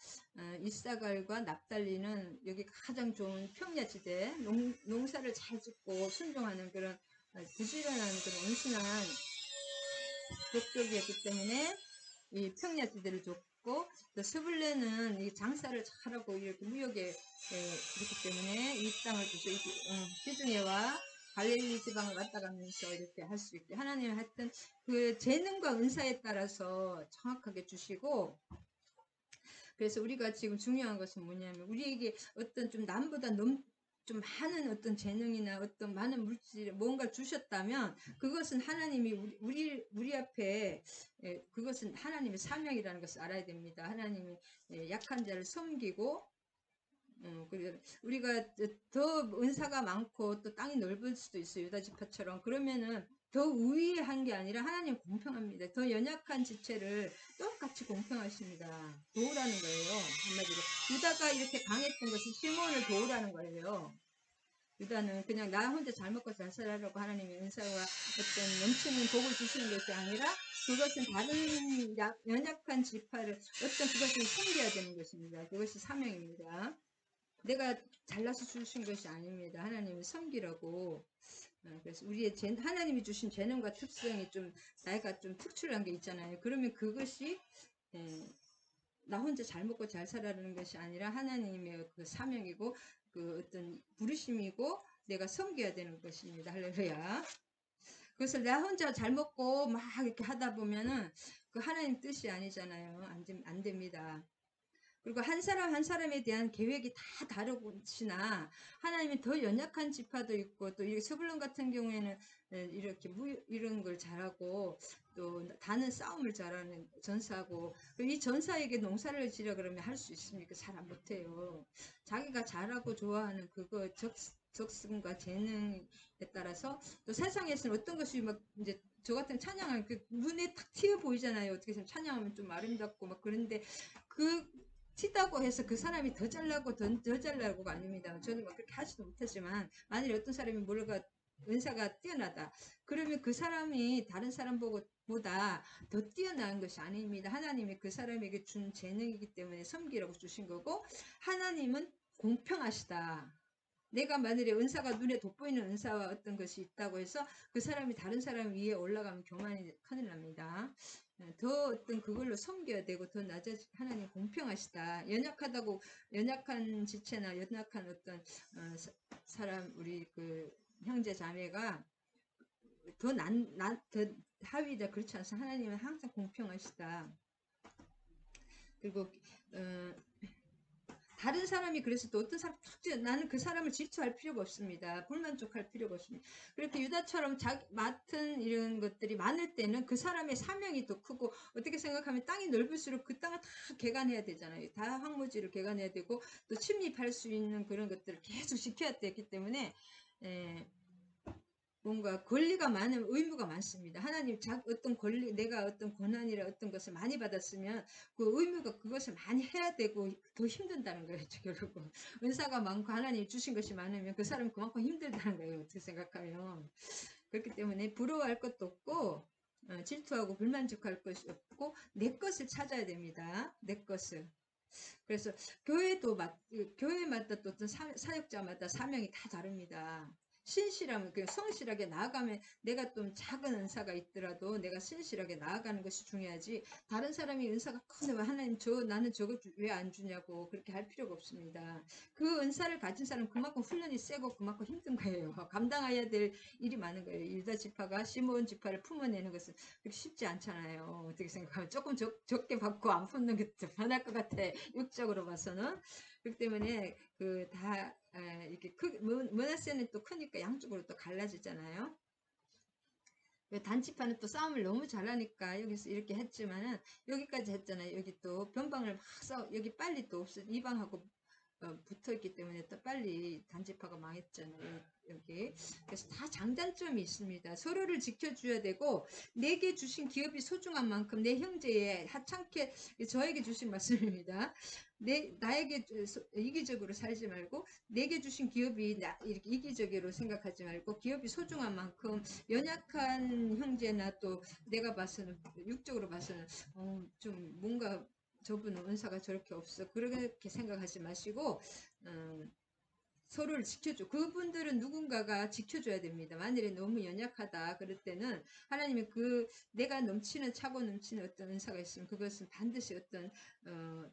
이사갈과 납달리는 여기 가장 좋은 평야지대 농사를 잘 짓고 순종하는 그런 부지런한 그런 온순한 족속이었기 때문에 이 평야지대를 줬고 또 스불레는 이 장사를 잘하고 이렇게 무역에 그렇기 때문에 이 땅을 주서 지중해와 갈릴리 지방을 왔다 가면서 이렇게 할 수 있게 하나님은 하여튼 그 재능과 은사에 따라서 정확하게 주시고 그래서 우리가 지금 중요한 것은 뭐냐면 우리에게 어떤 좀 남보다 좀 많은 어떤 재능이나 어떤 많은 물질 뭔가 주셨다면 그것은 하나님이 우리 앞에 그것은 하나님의 사명이라는 것을 알아야 됩니다. 하나님이 약한 자를 섬기고 그리고 우리가 더 은사가 많고 또 땅이 넓을 수도 있어요. 유다 지파처럼. 그러면은 더 우위한 게 아니라 하나님 공평합니다. 더 연약한 지체를 똑같이 공평하십니다. 도우라는 거예요. 한마디로. 유다가 이렇게 강했던 것은 시몬을 도우라는 거예요. 유다는 그냥 나 혼자 잘 먹고 잘 살아라고 하나님의 은사와 어떤 넘치는 복을 주시는 것이 아니라 그것은 다른 연약한 지파를 어떤 그것을 섬겨야 되는 것입니다. 그것이 사명입니다. 내가 잘나서 주신 것이 아닙니다. 하나님을 섬기라고. 그래서 하나님이 주신 재능과 특성이 나이가 좀 특출한 게 있잖아요. 그러면 그것이 나 혼자 잘 먹고 잘 살아라는 것이 아니라 하나님의 그 사명이고 그 어떤 부르심이고 내가 섬겨야 되는 것입니다. 할렐루야. 그것을 나 혼자 잘 먹고 막 이렇게 하다 보면은 그 하나님 뜻이 아니잖아요. 안 됩니다. 그리고 한 사람 한 사람에 대한 계획이 다 다르시나 하나님이 더 연약한 지파도 있고 또 스불론 같은 경우에는 이렇게 이런 걸 잘하고 또 다는 싸움을 잘하는 전사고 이 전사에게 농사를 지려 그러면 할 수 있습니까? 잘 안 못해요. 자기가 잘하고 좋아하는 그거 적성과 재능에 따라서 또 세상에서는 어떤 것이 막 이제 저 같은 찬양을 눈에 탁 튀어 보이잖아요. 어떻게 보면 찬양하면 좀 아름답고 막 그런데 그 튀다고 해서 그 사람이 더 잘나고 더 잘나고가 아닙니다. 저는 막 그렇게 하지도 못하지만 만일 어떤 사람이 뭐가 은사가 뛰어나다. 그러면 그 사람이 다른 사람 보다 더 뛰어난 것이 아닙니다. 하나님이 그 사람에게 준 재능이기 때문에 섬기라고 주신 거고 하나님은 공평하시다. 내가 만일에 은사가 눈에 돋보이는 은사와 어떤 것이 있다고 해서 그 사람이 다른 사람 위에 올라가면 교만이 큰일 납니다. 더 어떤 그걸로 섬겨야 되고 더 하나님 공평하시다. 연약한 지체나 연약한 어떤 사람 우리 그 형제 자매가 더 하위다 그렇지 않습니다. 하나님은 항상 공평하시다. 그리고 다른 사람이 그래서 또 어떤 사람 나는 그 사람을 질투할 필요가 없습니다. 불만족할 필요가 없습니다. 그렇게 유다처럼 맡은 이런 것들이 많을 때는 그 사람의 사명이 더 크고 어떻게 생각하면 땅이 넓을수록 그 땅을 다 개간해야 되잖아요. 다 황무지를 개간해야 되고 또 침입할 수 있는 그런 것들을 계속 지켜야 되기 때문에 뭔가 권리가 많은 의무가 많습니다. 하나님 어떤 권리 내가 어떤 고난이라 어떤 것을 많이 받았으면 그 의무가 그것을 많이 해야 되고 더 힘든다는 거예요. 결국 은사가 많고 하나님 주신 것이 많으면 그 사람은 그만큼 힘들다는 거예요. 어떻게 생각하면 그렇기 때문에 부러워할 것도 없고 질투하고 불만족할 것이 없고 내 것을 찾아야 됩니다. 내 것을. 그래서 교회마다 또 어떤 사역자마다 사명이 다 다릅니다. 신실하면 성실하게 나아가면 내가 좀 작은 은사가 있더라도 내가 신실하게 나아가는 것이 중요하지 다른 사람이 은사가 큰데 왜 하나님 나는 저거 왜 안 주냐고 그렇게 할 필요가 없습니다. 그 은사를 가진 사람은 그만큼 훈련이 세고 그만큼 힘든 거예요. 감당해야 될 일이 많은 거예요. 유다 지파가 시므온 지파를 품어내는 것은 그렇게 쉽지 않잖아요. 어떻게 생각하면 조금 적게 받고 안 품는 것도 편할 것 같아. 육적으로 봐서는. 그렇기 때문에 이렇게 므낫세는 또 크니까 양쪽으로 또 갈라지잖아요. 단지파는 또 싸움을 너무 잘하니까 여기서 이렇게 했지만은 여기까지 했잖아요. 여기 또 변방을 막 여기 빨리 또 이방하고 붙어있기 때문에 또 빨리 단지파가 망했잖아요. 여기. 그래서 다 장단점이 있습니다. 서로를 지켜줘야 되고 내게 주신 기업이 소중한 만큼 내 형제의 하찮게 저에게 주신 말씀입니다. 나에게 이기적으로 살지 말고 내게 주신 기업이 이렇게 이기적으로 생각하지 말고 기업이 소중한 만큼 연약한 형제나 또 내가 봐서는 육적으로 봐서는 좀 뭔가 저분은 은사가 저렇게 없어 그렇게 생각하지 마시고 서로를 지켜줘. 그분들은 누군가가 지켜줘야 됩니다. 만일에 너무 연약하다 그럴 때는 하나님이 내가 차고 넘치는 어떤 은사가 있으면 그것은 반드시 어떤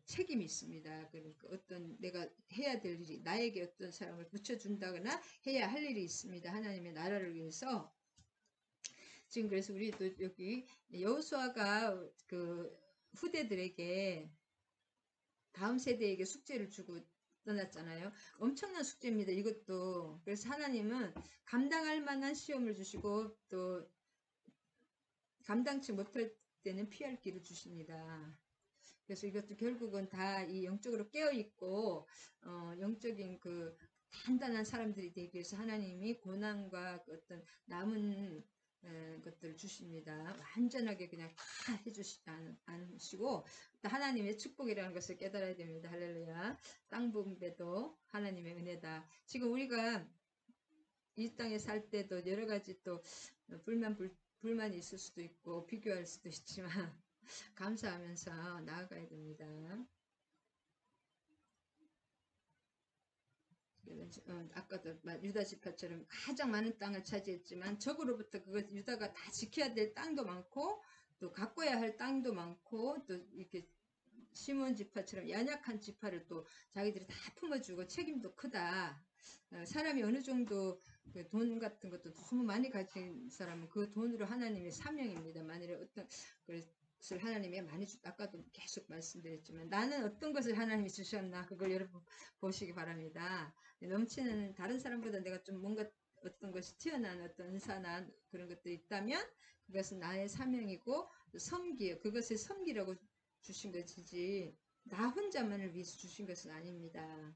책임이 있습니다. 그러니까 어떤 내가 해야 될 일이 나에게 어떤 사람을 붙여준다거나 해야 할 일이 있습니다. 하나님의 나라를 위해서. 지금 그래서 우리도 여기 여호수아가 그 후대들에게 다음 세대에게 숙제를 주고 떠났잖아요. 엄청난 숙제입니다. 이것도. 그래서 하나님은 감당할 만한 시험을 주시고 또 감당치 못할 때는 피할 길을 주십니다. 그래서 이것도 결국은 다 이 영적으로 깨어있고 영적인 그 단단한 사람들이 되기 위해서 하나님이 고난과 어떤 남은 것들을 주십니다. 완전하게 그냥 다 해주시지 않으시고 하나님의 축복이라는 것을 깨달아야 됩니다. 할렐루야. 땅 분배도 하나님의 은혜다. 지금 우리가 이 땅에 살 때도 여러 가지 또 불만이 있을 수도 있고 비교할 수도 있지만 감사하면서 나아가야 됩니다. 아까도 유다 지파처럼 가장 많은 땅을 차지했지만 적으로부터 유다가 다 지켜야 될 땅도 많고 또 가꿔야 할 땅도 많고 또 이렇게 시몬 지파처럼 연약한 지파를 또 자기들이 다 품어주고 책임도 크다. 사람이 어느 정도 돈 같은 것도 너무 많이 가진 사람은 그 돈으로 하나님의 사명입니다. 만일에 어떤 것을 하나님이 많이 아까도 계속 말씀드렸지만 나는 어떤 것을 하나님이 주셨나 그걸 여러분 보시기 바랍니다. 넘치는 다른 사람보다 내가 좀 뭔가 어떤 것이 튀어나온 어떤 은사나 그런 것들이 있다면 그것은 나의 사명이고 그것을 섬기라고 주신 것이지 나 혼자만을 위해서 주신 것은 아닙니다.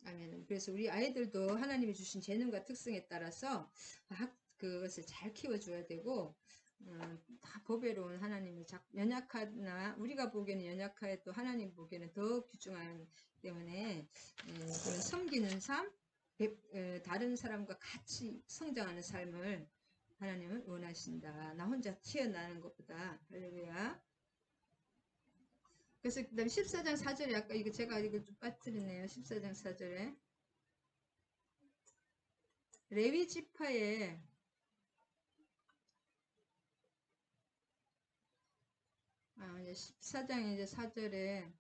아멘. 그래서 우리 아이들도 하나님이 주신 재능과 특성에 따라서 그것을 잘 키워줘야 되고 다 보배로운 하나님이 연약하나 우리가 보기에는 연약해도 하나님 보기에는 더 귀중한 때문에 그런 섬기는 삶, 다른 사람과 같이 성장하는 삶을 하나님은 원하신다. 나 혼자 튀어나오는 것보다. 할렐루야. 그래서 그 다음에 14장 4절에 아까 이거 제가 이거 좀 빠뜨리네요. 14장 4절에 레위 지파에 이제 14장 이제 4절에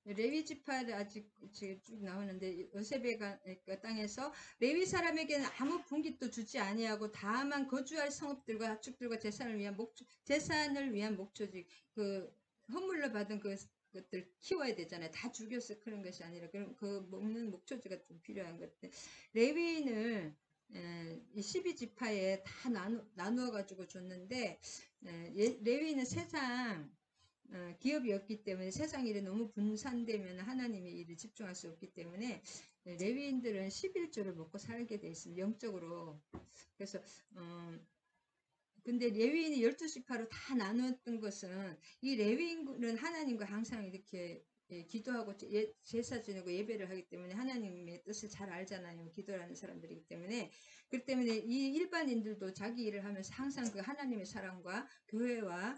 레위 지파를 아직 지금 쭉 나오는데 요세베가 땅에서 레위 사람에게는 아무 분깃도 주지 아니하고 다만 거주할 성읍들과 가축들과 재산을 위한 목초직 그 헌물로 받은 것들 키워야 되잖아요. 다 죽여서 그런 것이 아니라 그럼 그 먹는 목초지가 좀 필요한 것들. 레위인을 이 12지파에 다 나누어 가지고 줬는데 레위인은 세상 기업이 없기 때문에 세상 일에 너무 분산되면 하나님의 일에 집중할 수 없기 때문에 레위인들은 11조를 먹고 살게 돼 있습니다. 영적으로. 그래서 근데 레위인이 12지파로 다 나눴던 것은 이 레위인은 하나님과 항상 이렇게 기도하고 제사 지내고 예배를 하기 때문에 하나님의 뜻을 잘 알잖아요. 기도하는 사람들이기 때문에. 그렇기 때문에 이 일반인들도 자기 일을 하면서 항상 그 하나님의 사랑과 교회와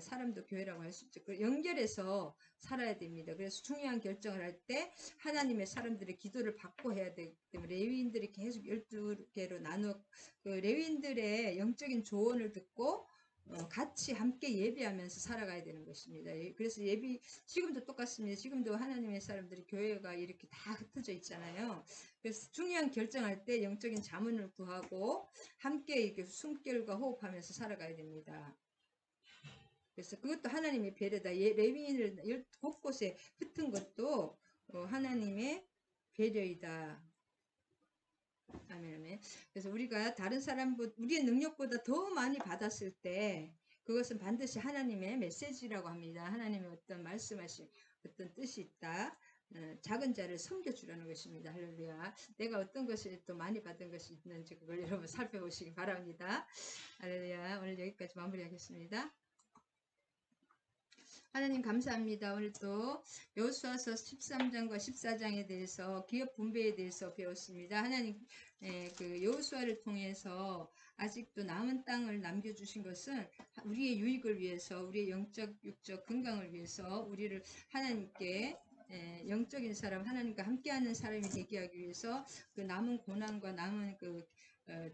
사람도 교회라고 할 수 있죠. 연결해서 살아야 됩니다. 그래서 중요한 결정을 할 때 하나님의 사람들의 기도를 받고 해야 되기 때문에 레위인들이 계속 12개로 나누어 레위인들의 영적인 조언을 듣고 같이 함께 예배하면서 살아가야 되는 것입니다. 그래서 지금도 똑같습니다. 지금도 하나님의 사람들이 교회가 이렇게 다 흩어져 있잖아요. 그래서 중요한 결정할 때 영적인 자문을 구하고 함께 이렇게 숨결과 호흡하면서 살아가야 됩니다. 그래서 그것도 하나님의 배려다. 레위인을 곳곳에 흩은 것도 하나님의 배려이다. 아멘. 그래서 우리가 다른 사람보다 우리의 능력보다 더 많이 받았을 때 그것은 반드시 하나님의 메시지라고 합니다. 하나님의 어떤 말씀하신 어떤 뜻이 있다. 작은 자를 섬겨주라는 것입니다. 할렐루야. 내가 어떤 것을 또 많이 받은 것이 있는지 그걸 여러분 살펴보시기 바랍니다. 할렐루야. 오늘 여기까지 마무리하겠습니다. 하나님 감사합니다. 오늘 또 여호수아서 13장과 14장에 대해서 기업 분배에 대해서 배웠습니다. 하나님 그 여호수아를 통해서 아직도 남은 땅을 남겨주신 것은 우리의 유익을 위해서 우리의 영적 육적 건강을 위해서 우리를 하나님께 영적인 사람 하나님과 함께하는 사람이 되게 하기 위해서 그 남은 고난과 남은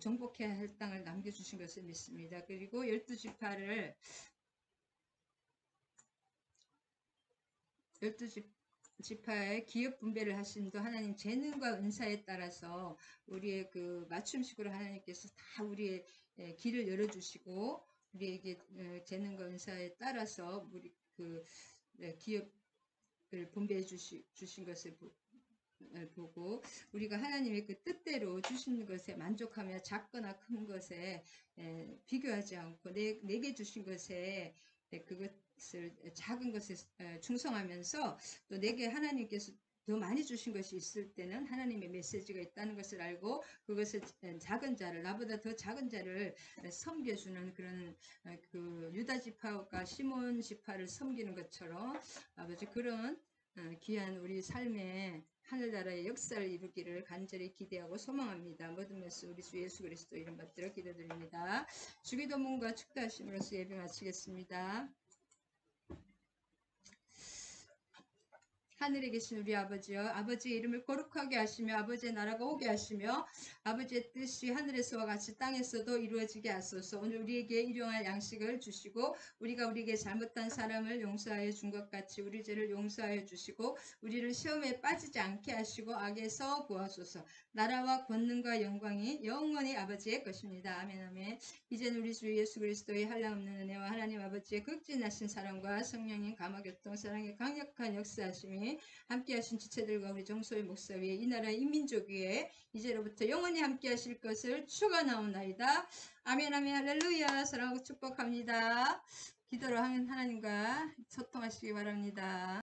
정복해야 할 땅을 남겨주신 것을 믿습니다. 그리고 12지파를 12지파의 기업 분배를 하심도 하나님 재능과 은사에 따라서 우리의 그 맞춤식으로 하나님께서 다 우리의 길을 열어주시고 우리에게 재능과 은사에 따라서 우리 그 기업을 분배해 주신 것을 보고 우리가 하나님의 그 뜻대로 주신 것에 만족하며 작거나 큰 것에 비교하지 않고 내게 주신 것에 그것을 작은 것에 충성하면서 또 내게 하나님께서 더 많이 주신 것이 있을 때는 하나님의 메시지가 있다는 것을 알고 그것을 작은 자를 나보다 더 작은 자를 섬겨주는 그런 그 유다 지파가 시몬 지파를 섬기는 것처럼 아버지 그런 귀한 우리 삶의 하늘나라의 역사를 이루기를 간절히 기대하고 소망합니다. 모든 말씀 우리 주 예수 그리스도 이름 받들어 기도드립니다. 주기도문과 축도하심으로써 예배 마치겠습니다. 하늘에 계신 우리 아버지여 아버지의 이름을 거룩하게 하시며 아버지의 나라가 오게 하시며 아버지의 뜻이 하늘에서와 같이 땅에서도 이루어지게 하소서. 오늘 우리에게 일용할 양식을 주시고 우리가 우리에게 잘못한 사람을 용서하여 준 것 같이 우리 죄를 용서하여 주시고 우리를 시험에 빠지지 않게 하시고 악에서 구하소서. 나라와 권능과 영광이 영원히 아버지의 것입니다. 아멘 아멘. 이제는 우리 주 예수 그리스도의 한량없는 은혜와 하나님 아버지의 극진하신 사랑과 성령님 감화교통 사랑의 강력한 역사하심이 함께 하신 지체들과 우리 정소의 목사 위에 이 나라의 인민족 위에 이제로부터 영원히 함께 하실 것을 축원하옵나이다. 아멘 아멘 할렐루야. 사랑하고 축복합니다. 기도로 하나님과 소통하시기 바랍니다.